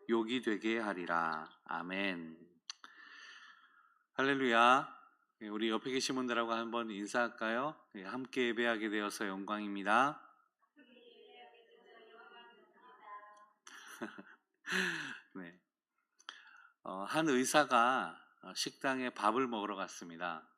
욕이 되게 하리라. 아멘. 할렐루야. 우리 옆에 계신 분들하고 한번 인사할까요? 함께 예배하게 되어서 영광입니다. 네. 한 의사가 식당에 밥을 먹으러 갔습니다.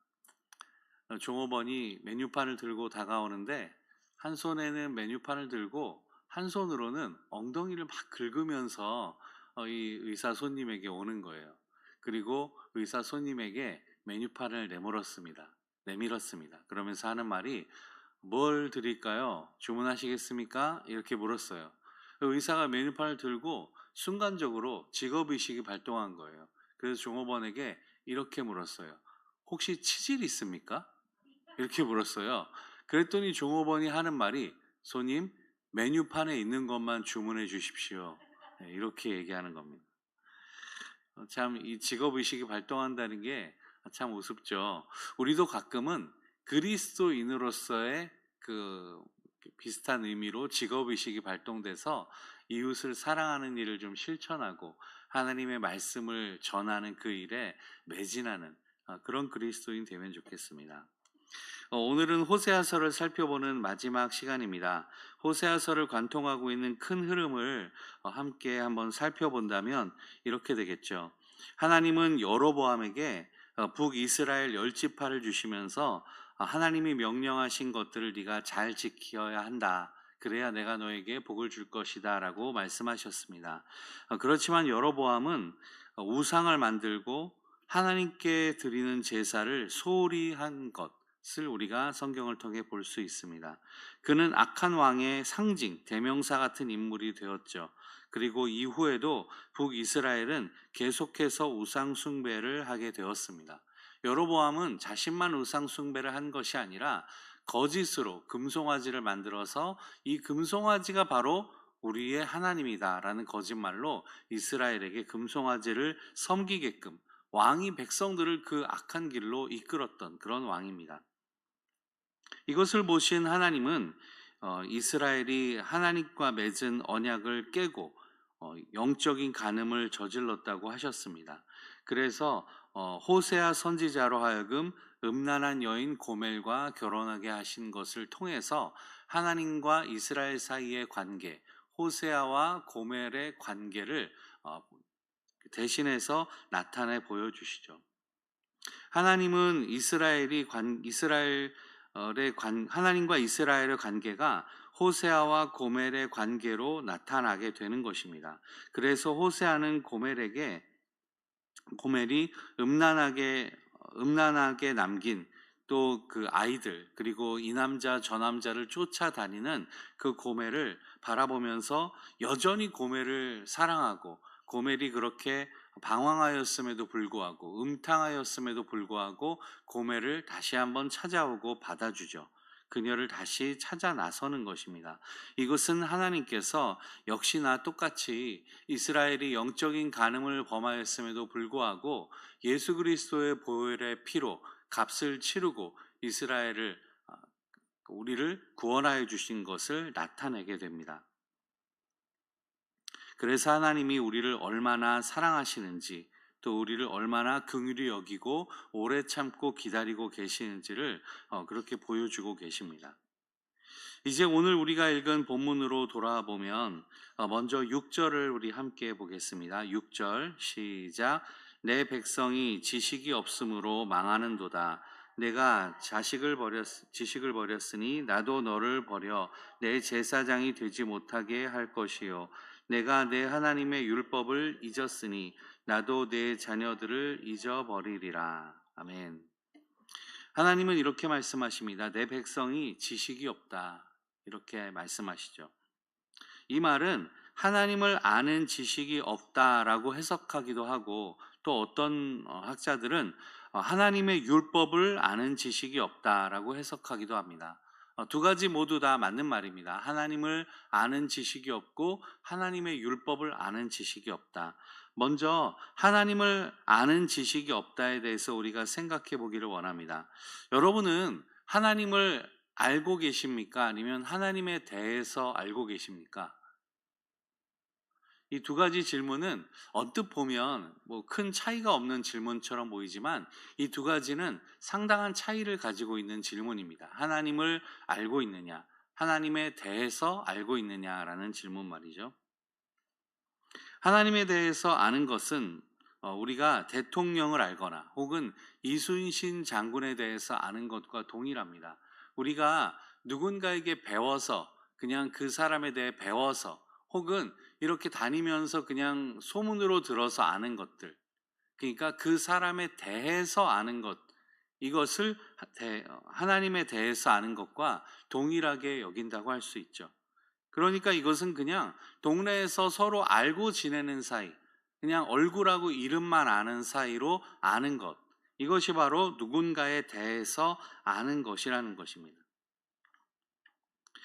종업원이 메뉴판을 들고 다가오는데 한 손에는 메뉴판을 들고 한 손으로는 엉덩이를 막 긁으면서 이 의사 손님에게 오는 거예요. 그리고 의사 손님에게 메뉴판을 내밀었습니다. 그러면서 하는 말이 뭘 드릴까요? 주문하시겠습니까? 이렇게 물었어요. 의사가 메뉴판을 들고 순간적으로 직업의식이 발동한 거예요. 그래서 종업원에게 이렇게 물었어요. 혹시 치질 있습니까? 이렇게 물었어요. 그랬더니 종업원이 하는 말이 손님, 메뉴판에 있는 것만 주문해 주십시오. 네, 이렇게 얘기하는 겁니다. 참 이 직업의식이 발동한다는 게 참 우습죠. 우리도 가끔은 그리스도인으로서의 그 비슷한 의미로 직업의식이 발동돼서 이웃을 사랑하는 일을 좀 실천하고 하나님의 말씀을 전하는 그 일에 매진하는 그런 그리스도인 되면 좋겠습니다. 오늘은 호세아서를 살펴보는 마지막 시간입니다. 호세아서를 관통하고 있는 큰 흐름을 함께 한번 살펴본다면 이렇게 되겠죠. 하나님은 여로보암에게 북이스라엘 10지파를 주시면서 하나님이 명령하신 것들을 네가 잘 지켜야 한다. 그래야 내가 너에게 복을 줄 것이다 라고 말씀하셨습니다. 그렇지만 여로보암은 우상을 만들고 하나님께 드리는 제사를 소홀히 한 것을 우리가 성경을 통해 볼 수 있습니다. 그는 악한 왕의 상징, 대명사 같은 인물이 되었죠. 그리고 이후에도 북이스라엘은 계속해서 우상 숭배를 하게 되었습니다. 여로보암은 자신만 우상 숭배를 한 것이 아니라 거짓으로 금송아지를 만들어서 이 금송아지가 바로 우리의 하나님이다라는 거짓말로 이스라엘에게 금송아지를 섬기게끔 왕이 백성들을 그 악한 길로 이끌었던 그런 왕입니다. 이것을 보신 하나님은 이스라엘이 하나님과 맺은 언약을 깨고 영적인 간음을 저질렀다고 하셨습니다. 그래서 호세아 선지자로 하여금 음란한 여인 고멜과 결혼하게 하신 것을 통해서 하나님과 이스라엘 사이의 관계, 호세아와 고멜의 관계를 대신해서 나타내 보여주시죠. 하나님은 하나님과 이스라엘의 관계가 호세아와 고멜의 관계로 나타나게 되는 것입니다. 그래서 호세아는 고멜이 음란하게 남긴 또 그 아이들, 그리고 이 남자 저 남자를 쫓아다니는 그 고멜을 바라보면서 여전히 고멜을 사랑하고, 고멜이 그렇게 방황하였음에도 불구하고, 음탕하였음에도 불구하고 고멜을 다시 한번 찾아오고 받아주죠. 그녀를 다시 찾아 나서는 것입니다. 이것은 하나님께서 역시나 똑같이 이스라엘이 영적인 간음을 범하였음에도 불구하고 예수 그리스도의 보혈의 피로 값을 치르고 우리를 구원하여 주신 것을 나타내게 됩니다. 그래서 하나님이 우리를 얼마나 사랑하시는지, 또 우리를 얼마나 긍휼히 여기고 오래 참고 기다리고 계시는지를 그렇게 보여주고 계십니다. 이제 오늘 우리가 읽은 본문으로 돌아보면 먼저 6절을 우리 함께 보겠습니다. 6절 시작. 내 백성이 지식이 없으므로 망하는도다. 내가 지식을 버렸으니 나도 너를 버려 내 제사장이 되지 못하게 할 것이요. 내가 내 하나님의 율법을 잊었으니 나도 내 자녀들을 잊어버리리라. 아멘. 하나님은 이렇게 말씀하십니다. 내 백성이 지식이 없다. 이렇게 말씀하시죠. 이 말은 하나님을 아는 지식이 없다라고 해석하기도 하고, 또 어떤 학자들은 하나님의 율법을 아는 지식이 없다라고 해석하기도 합니다. 두 가지 모두 다 맞는 말입니다. 하나님을 아는 지식이 없고 하나님의 율법을 아는 지식이 없다. 먼저 하나님을 아는 지식이 없다에 대해서 우리가 생각해 보기를 원합니다. 여러분은 하나님을 알고 계십니까? 아니면 하나님에 대해서 알고 계십니까? 이 두 가지 질문은 언뜻 보면 뭐 큰 차이가 없는 질문처럼 보이지만 이 두 가지는 상당한 차이를 가지고 있는 질문입니다. 하나님을 알고 있느냐, 하나님에 대해서 알고 있느냐라는 질문 말이죠. 하나님에 대해서 아는 것은 우리가 대통령을 알거나 혹은 이순신 장군에 대해서 아는 것과 동일합니다. 우리가 누군가에게 배워서 그냥 그 사람에 대해 배워서 혹은 이렇게 다니면서 그냥 소문으로 들어서 아는 것들, 그러니까 그 사람에 대해서 아는 것, 이것을 하나님에 대해서 아는 것과 동일하게 여긴다고 할 수 있죠. 그러니까 이것은 그냥 동네에서 서로 알고 지내는 사이, 그냥 얼굴하고 이름만 아는 사이로 아는 것, 이것이 바로 누군가에 대해서 아는 것이라는 것입니다.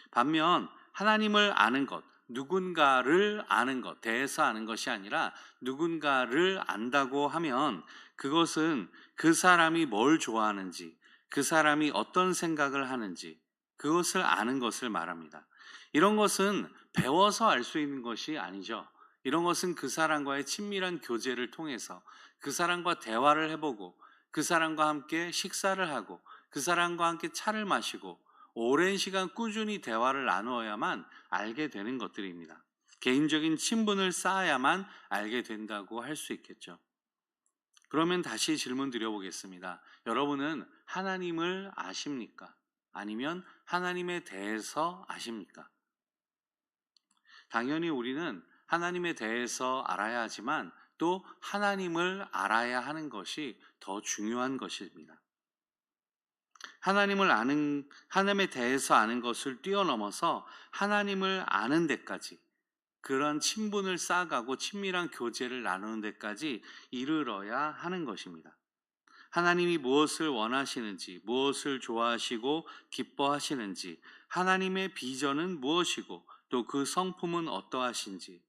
반면 하나님을 아는 것, 누군가를 아는 것, 대해서 아는 것이 아니라 누군가를 안다고 하면 그것은 그 사람이 뭘 좋아하는지, 그 사람이 어떤 생각을 하는지, 그것을 아는 것을 말합니다. 이런 것은 배워서 알 수 있는 것이 아니죠. 이런 것은 그 사람과의 친밀한 교제를 통해서 그 사람과 대화를 해보고 그 사람과 함께 식사를 하고 그 사람과 함께 차를 마시고 오랜 시간 꾸준히 대화를 나누어야만 알게 되는 것들입니다. 개인적인 친분을 쌓아야만 알게 된다고 할 수 있겠죠. 그러면 다시 질문 드려보겠습니다. 여러분은 하나님을 아십니까? 아니면 하나님에 대해서 아십니까? 당연히 우리는 하나님에 대해서 알아야 하지만 또 하나님을 알아야 하는 것이 더 중요한 것입니다. 하나님에 대해서 아는 것을 뛰어넘어서 하나님을 아는 데까지, 그런 친분을 쌓아가고 친밀한 교제를 나누는 데까지 이르러야 하는 것입니다. 하나님이 무엇을 원하시는지, 무엇을 좋아하시고 기뻐하시는지, 하나님의 비전은 무엇이고 또 그 성품은 어떠하신지,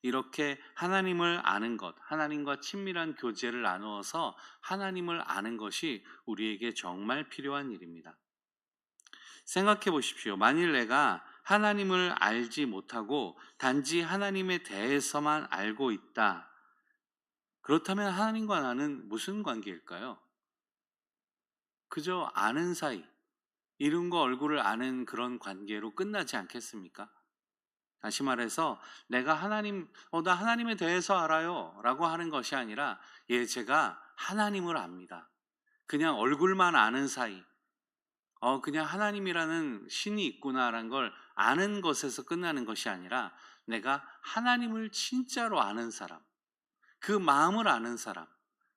이렇게 하나님을 아는 것, 하나님과 친밀한 교제를 나누어서 하나님을 아는 것이 우리에게 정말 필요한 일입니다. 생각해 보십시오. 만일 내가 하나님을 알지 못하고 단지 하나님에 대해서만 알고 있다. 그렇다면 하나님과 나는 무슨 관계일까요? 그저 아는 사이, 이름과 얼굴을 아는 그런 관계로 끝나지 않겠습니까? 다시 말해서 나 하나님에 대해서 알아요 라고 하는 것이 아니라, 예, 제가 하나님을 압니다. 그냥 얼굴만 아는 사이, 그냥 하나님이라는 신이 있구나라는 걸 아는 것에서 끝나는 것이 아니라, 내가 하나님을 진짜로 아는 사람, 그 마음을 아는 사람,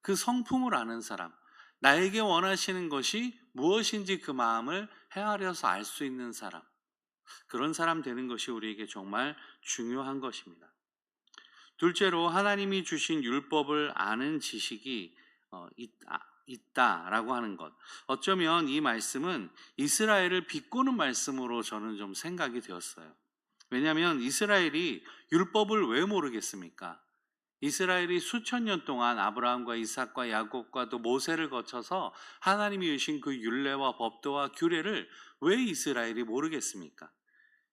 그 성품을 아는 사람, 나에게 원하시는 것이 무엇인지 그 마음을 헤아려서 알 수 있는 사람, 그런 사람 되는 것이 우리에게 정말 중요한 것입니다. 둘째로, 하나님이 주신 율법을 아는 지식이 있다라고 하는 것. 어쩌면 이 말씀은 이스라엘을 비꼬는 말씀으로 저는 좀 생각이 되었어요. 왜냐하면 이스라엘이 율법을 왜 모르겠습니까? 이스라엘이 수천 년 동안 아브라함과 이삭과 야곱과 또 모세를 거쳐서 하나님이 주신 그 율례와 법도와 규례를 왜 이스라엘이 모르겠습니까?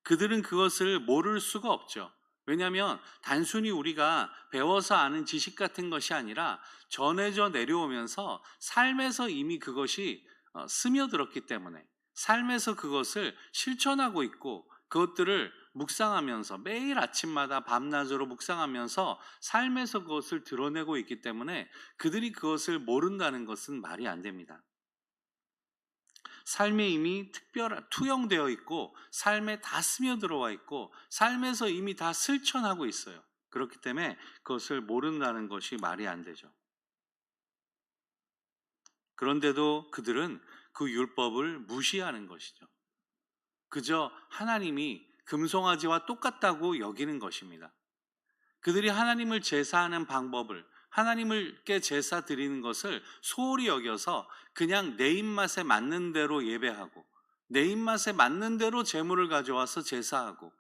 그들은 그것을 모를 수가 없죠. 왜냐하면 단순히 우리가 배워서 아는 지식 같은 것이 아니라 전해져 내려오면서 삶에서 이미 그것이 스며들었기 때문에, 삶에서 그것을 실천하고 있고 그것들을 묵상하면서 매일 아침마다 밤낮으로 묵상하면서 삶에서 그것을 드러내고 있기 때문에 그들이 그것을 모른다는 것은 말이 안 됩니다. 삶에 이미 투영되어 있고 삶에 다 스며들어와 있고 삶에서 이미 다 실천하고 있어요. 그렇기 때문에 그것을 모른다는 것이 말이 안 되죠. 그런데도 그들은 그 율법을 무시하는 것이죠. 그저 하나님이 금송아지와 똑같다고 여기는 것입니다. 그들이 하나님을 제사하는 방법을, 하나님께 제사 드리는 것을 소홀히 여겨서 그냥 내 입맛에 맞는 대로 예배하고 내 입맛에 맞는 대로 제물을 가져와서 제사하고,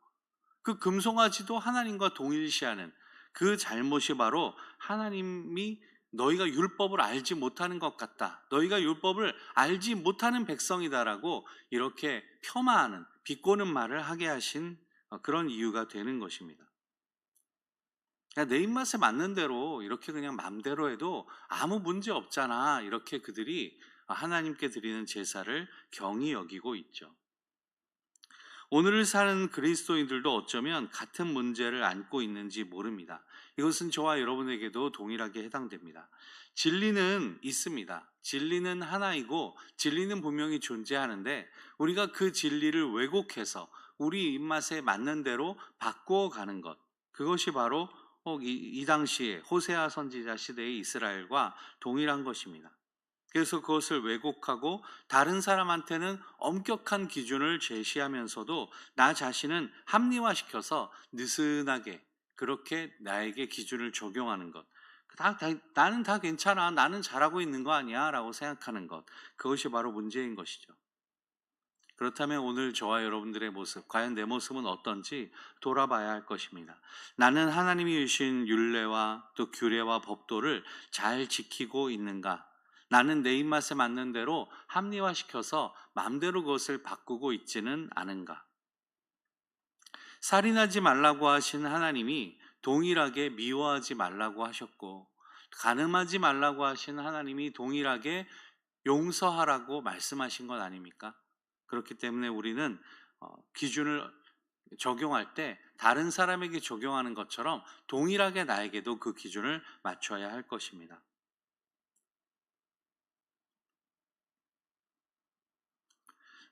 그 금송아지도 하나님과 동일시하는 그 잘못이 바로 하나님이 너희가 율법을 알지 못하는 것 같다, 너희가 율법을 알지 못하는 백성이다라고 이렇게 폄하하는, 비꼬는 말을 하게 하신 그런 이유가 되는 것입니다. 내 입맛에 맞는 대로 이렇게 그냥 맘대로 해도 아무 문제 없잖아. 이렇게 그들이 하나님께 드리는 제사를 경히 여기고 있죠. 오늘을 사는 그리스도인들도 어쩌면 같은 문제를 안고 있는지 모릅니다. 이것은 저와 여러분에게도 동일하게 해당됩니다. 진리는 있습니다. 진리는 하나이고 진리는 분명히 존재하는데 우리가 그 진리를 왜곡해서 우리 입맛에 맞는 대로 바꾸어 가는 것, 그것이 바로 이 당시에 호세아 선지자 시대의 이스라엘과 동일한 것입니다. 그래서 그것을 왜곡하고 다른 사람한테는 엄격한 기준을 제시하면서도 나 자신은 합리화시켜서 느슨하게 그렇게 나에게 기준을 적용하는 것. 나는 다 괜찮아. 나는 잘하고 있는 거 아니야. 라고 생각하는 것. 그것이 바로 문제인 것이죠. 그렇다면 오늘 저와 여러분들의 모습, 과연 내 모습은 어떤지 돌아봐야 할 것입니다. 나는 하나님이 주신 율례와 또 규례와 법도를 잘 지키고 있는가? 나는 내 입맛에 맞는 대로 합리화시켜서 마음대로 그것을 바꾸고 있지는 않은가? 살인하지 말라고 하신 하나님이 동일하게 미워하지 말라고 하셨고, 간음하지 말라고 하신 하나님이 동일하게 용서하라고 말씀하신 것 아닙니까? 그렇기 때문에 우리는 기준을 적용할 때 다른 사람에게 적용하는 것처럼 동일하게 나에게도 그 기준을 맞춰야 할 것입니다.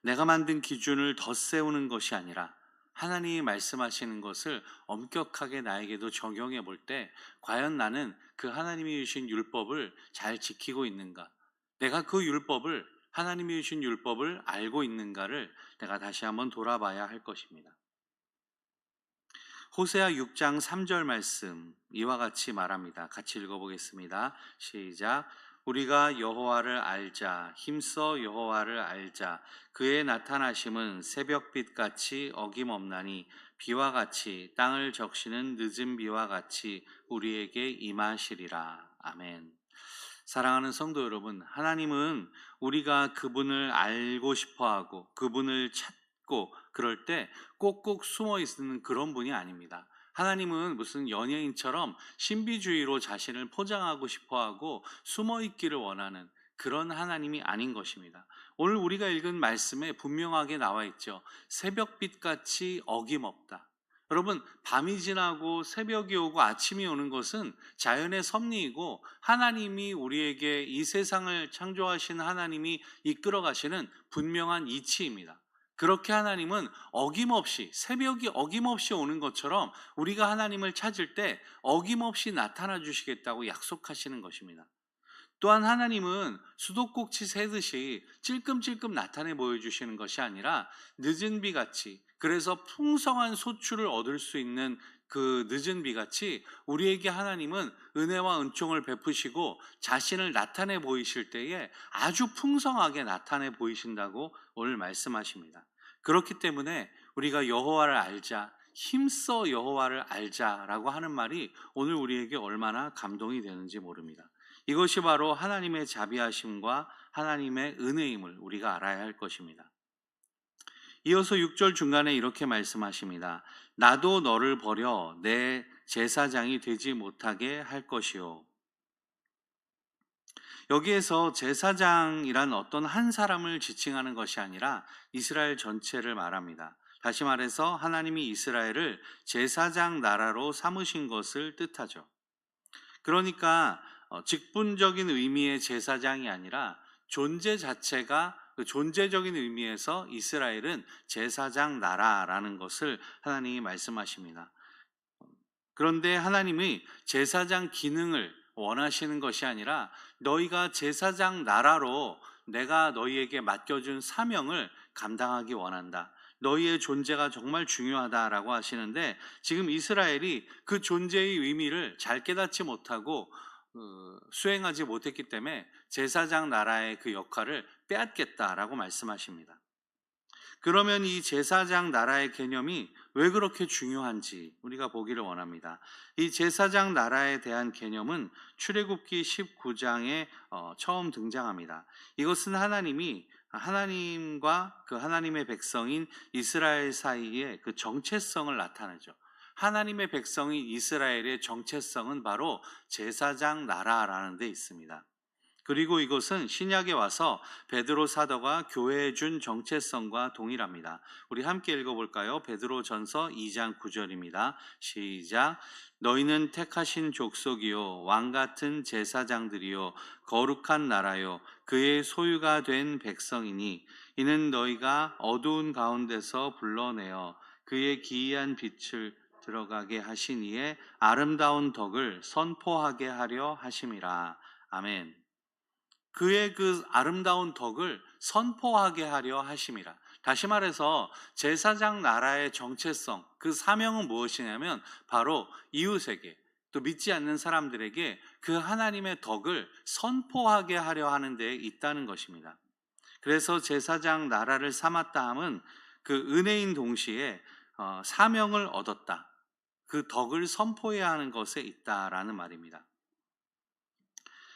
내가 만든 기준을 덧세우는 것이 아니라 하나님이 말씀하시는 것을 엄격하게 나에게도 적용해 볼 때 과연 나는 그 하나님이 주신 율법을 잘 지키고 있는가? 내가 그 율법을 하나님이 주신 율법을 알고 있는가를 내가 다시 한번 돌아봐야 할 것입니다. 호세아 6장 3절 말씀 이와 같이 말합니다. 같이 읽어보겠습니다. 시작. 우리가 여호와를 알자, 힘써 여호와를 알자. 그의 나타나심은 새벽빛 같이 어김없나니 비와 같이 땅을 적시는 늦은 비와 같이 우리에게 임하시리라. 아멘. 사랑하는 성도 여러분, 하나님은 우리가 그분을 알고 싶어하고 그분을 찾고 그럴 때 꼭꼭 숨어 있는 그런 분이 아닙니다. 하나님은 무슨 연예인처럼 신비주의로 자신을 포장하고 싶어하고 숨어 있기를 원하는 그런 하나님이 아닌 것입니다. 오늘 우리가 읽은 말씀에 분명하게 나와 있죠. 새벽빛같이 어김없다. 여러분, 밤이 지나고 새벽이 오고 아침이 오는 것은 자연의 섭리이고 하나님이 우리에게 이 세상을 창조하신 하나님이 이끌어 가시는 분명한 이치입니다. 그렇게 하나님은 어김없이 새벽이 어김없이 오는 것처럼 우리가 하나님을 찾을 때 어김없이 나타나 주시겠다고 약속하시는 것입니다. 또한 하나님은 수도꼭지 새듯이 찔끔찔끔 나타내 보여주시는 것이 아니라 늦은 비같이, 그래서 풍성한 소출을 얻을 수 있는 그 늦은 비같이 우리에게 하나님은 은혜와 은총을 베푸시고 자신을 나타내 보이실 때에 아주 풍성하게 나타내 보이신다고 오늘 말씀하십니다. 그렇기 때문에 우리가 여호와를 알자, 힘써 여호와를 알자라고 하는 말이 오늘 우리에게 얼마나 감동이 되는지 모릅니다. 이것이 바로 하나님의 자비하심과 하나님의 은혜임을 우리가 알아야 할 것입니다. 이어서 6절 중간에 이렇게 말씀하십니다. 나도 너를 버려 내 제사장이 되지 못하게 할 것이요. 여기에서 제사장이란 어떤 한 사람을 지칭하는 것이 아니라 이스라엘 전체를 말합니다. 다시 말해서 하나님이 이스라엘을 제사장 나라로 삼으신 것을 뜻하죠. 그러니까 직분적인 의미의 제사장이 아니라 존재 자체가 그 존재적인 의미에서 이스라엘은 제사장 나라라는 것을 하나님이 말씀하십니다. 그런데 하나님이 제사장 기능을 원하시는 것이 아니라 너희가 제사장 나라로 내가 너희에게 맡겨준 사명을 감당하기 원한다. 너희의 존재가 정말 중요하다라고 하시는데 지금 이스라엘이 그 존재의 의미를 잘 깨닫지 못하고 수행하지 못했기 때문에 제사장 나라의 그 역할을 빼앗겠다라고 말씀하십니다. 그러면 이 제사장 나라의 개념이 왜 그렇게 중요한지 우리가 보기를 원합니다. 이 제사장 나라에 대한 개념은 출애굽기 19장에 처음 등장합니다. 이것은 하나님이 하나님과 그 하나님의 백성인 이스라엘 사이의 그 정체성을 나타내죠. 하나님의 백성인 이스라엘의 정체성은 바로 제사장 나라라는 데 있습니다. 그리고 이것은 신약에 와서 베드로 사도가 교회에 준 정체성과 동일합니다. 우리 함께 읽어볼까요? 베드로전서 2장 9절입니다. 시작. 너희는 택하신 족속이요 왕 같은 제사장들이요 거룩한 나라요 그의 소유가 된 백성이니 이는 너희가 어두운 가운데서 불러내어 그의 기이한 빛을 들어가게 하신 이의 아름다운 덕을 선포하게 하려 하심이라. 아멘. 그의 그 아름다운 덕을 선포하게 하려 하심이라. 다시 말해서 제사장 나라의 정체성, 그 사명은 무엇이냐면 바로 이웃에게 또 믿지 않는 사람들에게 그 하나님의 덕을 선포하게 하려 하는 데 있다는 것입니다. 그래서 제사장 나라를 삼았다 함은 그 은혜인 동시에 사명을 얻었다. 그 덕을 선포해야 하는 것에 있다라는 말입니다.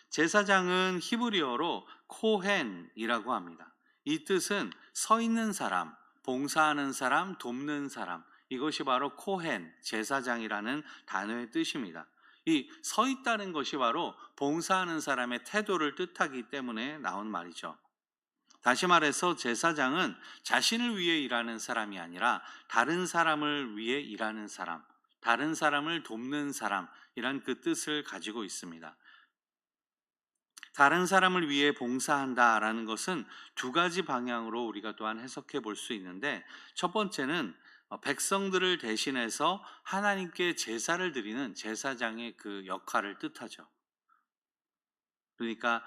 제사장은 히브리어로 코헨이라고 합니다. 이 뜻은 서 있는 사람, 봉사하는 사람, 돕는 사람. 이것이 바로 코헨, 제사장이라는 단어의 뜻입니다. 이 서 있다는 것이 바로 봉사하는 사람의 태도를 뜻하기 때문에 나온 말이죠. 다시 말해서 제사장은 자신을 위해 일하는 사람이 아니라 다른 사람을 위해 일하는 사람, 다른 사람을 돕는 사람이란 그 뜻을 가지고 있습니다. 다른 사람을 위해 봉사한다라는 것은 두 가지 방향으로 우리가 또한 해석해 볼 수 있는데, 첫 번째는 백성들을 대신해서 하나님께 제사를 드리는 제사장의 그 역할을 뜻하죠. 그러니까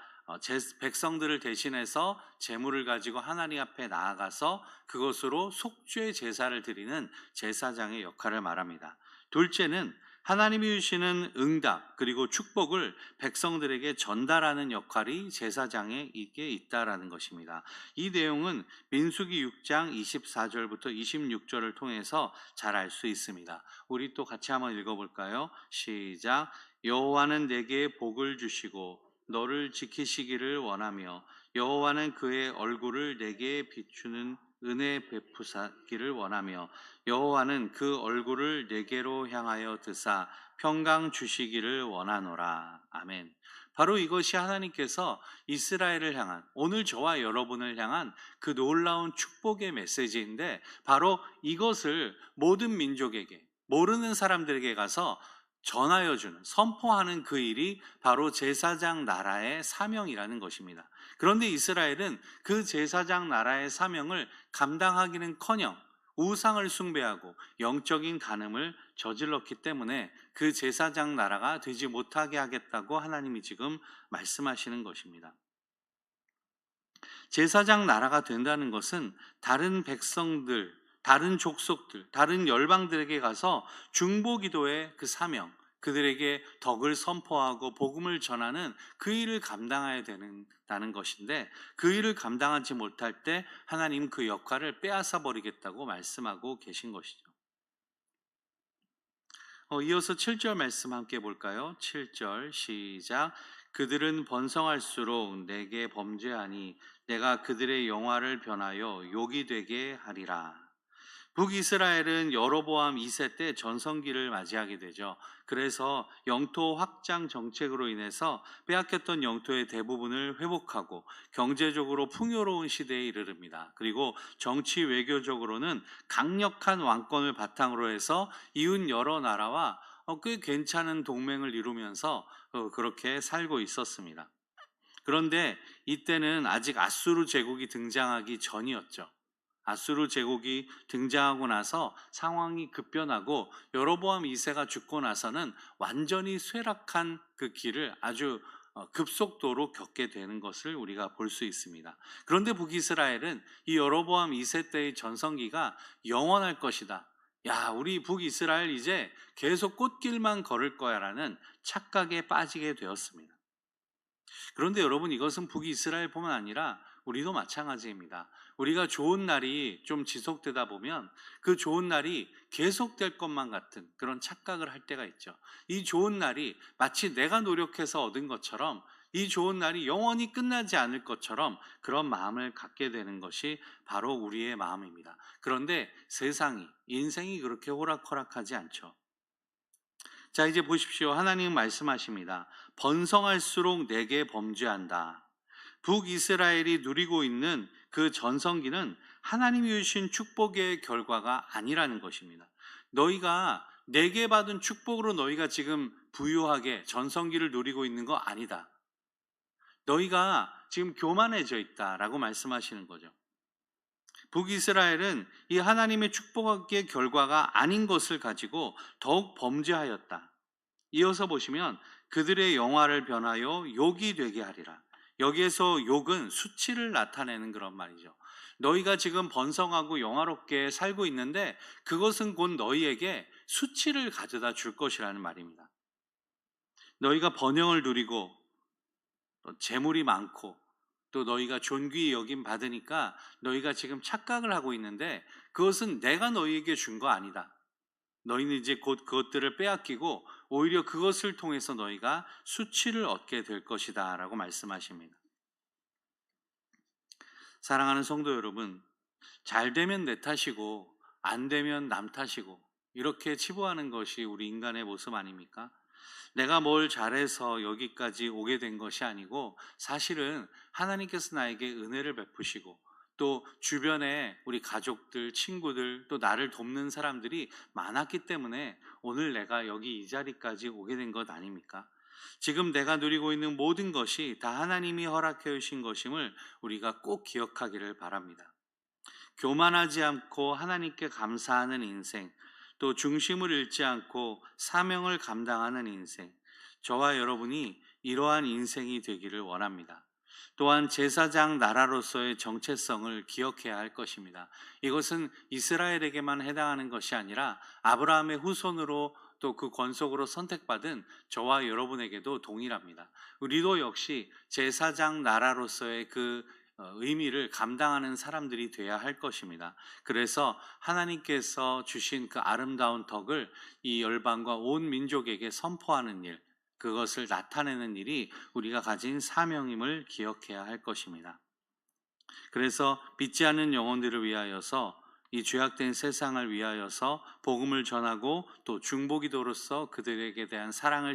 백성들을 대신해서 제물을 가지고 하나님 앞에 나아가서 그것으로 속죄 제사를 드리는 제사장의 역할을 말합니다. 둘째는 하나님이 주시는 응답 그리고 축복을 백성들에게 전달하는 역할이 제사장에게 있다라는 것입니다. 이 내용은 민수기 6장 24절부터 26절을 통해서 잘 알 수 있습니다. 우리 또 같이 한번 읽어볼까요? 시작. 여호와는 내게 복을 주시고 너를 지키시기를 원하며 여호와는 그의 얼굴을 내게 비추는 은혜 베푸사기를 원하며 여호와는 그 얼굴을 내게로 향하여 드사 평강 주시기를 원하노라. 아멘. 바로 이것이 하나님께서 이스라엘을 향한, 오늘 저와 여러분을 향한 그 놀라운 축복의 메시지인데, 바로 이것을 모든 민족에게, 모르는 사람들에게 가서 전하여 주는, 선포하는 그 일이 바로 제사장 나라의 사명이라는 것입니다. 그런데 이스라엘은 그 제사장 나라의 사명을 감당하기는커녕 우상을 숭배하고 영적인 간음을 저질렀기 때문에 그 제사장 나라가 되지 못하게 하겠다고 하나님이 지금 말씀하시는 것입니다. 제사장 나라가 된다는 것은 다른 백성들, 다른 족속들, 다른 열방들에게 가서 중보기도의 그 사명, 그들에게 덕을 선포하고 복음을 전하는 그 일을 감당해야 된다는 것인데, 그 일을 감당하지 못할 때 하나님 그 역할을 빼앗아 버리겠다고 말씀하고 계신 것이죠. 이어서 7절 말씀 함께 볼까요? 7절 시작. 그들은 번성할수록 내게 범죄하니 내가 그들의 영화를 변하여 욕이 되게 하리라. 북이스라엘은 여로보암 2세 때 전성기를 맞이하게 되죠. 그래서 영토 확장 정책으로 인해서 빼앗겼던 영토의 대부분을 회복하고 경제적으로 풍요로운 시대에 이르릅니다. 그리고 정치 외교적으로는 강력한 왕권을 바탕으로 해서 이웃 여러 나라와 꽤 괜찮은 동맹을 이루면서 그렇게 살고 있었습니다. 그런데 이때는 아직 아수르 제국이 등장하기 전이었죠. 아수르 제국이 등장하고 나서 상황이 급변하고 여로보암 2세가 죽고 나서는 완전히 쇠락한 그 길을 아주 급속도로 겪게 되는 것을 우리가 볼 수 있습니다. 그런데 북이스라엘은 이 여로보암 2세 때의 전성기가 영원할 것이다. 야, 우리 북이스라엘 이제 계속 꽃길만 걸을 거야라는 착각에 빠지게 되었습니다. 그런데 여러분, 이것은 북이스라엘뿐만 아니라 우리도 마찬가지입니다. 우리가 좋은 날이 좀 지속되다 보면 그 좋은 날이 계속될 것만 같은 그런 착각을 할 때가 있죠. 이 좋은 날이 마치 내가 노력해서 얻은 것처럼, 이 좋은 날이 영원히 끝나지 않을 것처럼 그런 마음을 갖게 되는 것이 바로 우리의 마음입니다. 그런데 세상이, 인생이 그렇게 호락호락하지 않죠. 자, 이제 보십시오. 하나님 말씀하십니다. 번성할수록 내게 범죄한다. 북이스라엘이 누리고 있는 그 전성기는 하나님이 주신 축복의 결과가 아니라는 것입니다. 너희가 내게 받은 축복으로 너희가 지금 부유하게 전성기를 누리고 있는 거 아니다. 너희가 지금 교만해져 있다라고 말씀하시는 거죠. 북이스라엘은 이 하나님의 축복의 결과가 아닌 것을 가지고 더욱 범죄하였다. 이어서 보시면 그들의 영화를 변하여 욕이 되게 하리라. 여기에서 욕은 수치를 나타내는 그런 말이죠. 너희가 지금 번성하고 영화롭게 살고 있는데 그것은 곧 너희에게 수치를 가져다 줄 것이라는 말입니다. 너희가 번영을 누리고 또 재물이 많고 또 너희가 존귀히 여김 받으니까 너희가 지금 착각을 하고 있는데 그것은 내가 너희에게 준 거 아니다. 너희는 이제 곧 그것들을 빼앗기고 오히려 그것을 통해서 너희가 수치를 얻게 될 것이다 라고 말씀하십니다. 사랑하는 성도 여러분, 잘 되면 내 탓이고 안 되면 남 탓이고 이렇게 치부하는 것이 우리 인간의 모습 아닙니까? 내가 뭘 잘해서 여기까지 오게 된 것이 아니고 사실은 하나님께서 나에게 은혜를 베푸시고 또 주변에 우리 가족들, 친구들, 또 나를 돕는 사람들이 많았기 때문에 오늘 내가 여기 이 자리까지 오게 된 것 아닙니까? 지금 내가 누리고 있는 모든 것이 다 하나님이 허락해 주신 것임을 우리가 꼭 기억하기를 바랍니다. 교만하지 않고 하나님께 감사하는 인생, 또 중심을 잃지 않고 사명을 감당하는 인생, 저와 여러분이 이러한 인생이 되기를 원합니다. 또한 제사장 나라로서의 정체성을 기억해야 할 것입니다. 이것은 이스라엘에게만 해당하는 것이 아니라 아브라함의 후손으로 또 그 권속으로 선택받은 저와 여러분에게도 동일합니다. 우리도 역시 제사장 나라로서의 그 의미를 감당하는 사람들이 되어야 할 것입니다. 그래서 하나님께서 주신 그 아름다운 덕을 이 열방과 온 민족에게 선포하는 일, 그것을 나타내는 일이 우리가 가진 사명임을 기억해야 할 것입니다. 그래서 믿지 않는 영혼들을 위하여서 이 죄악된 세상을 위하여서 복음을 전하고 또 중보기도로서 그들에게 대한 사랑을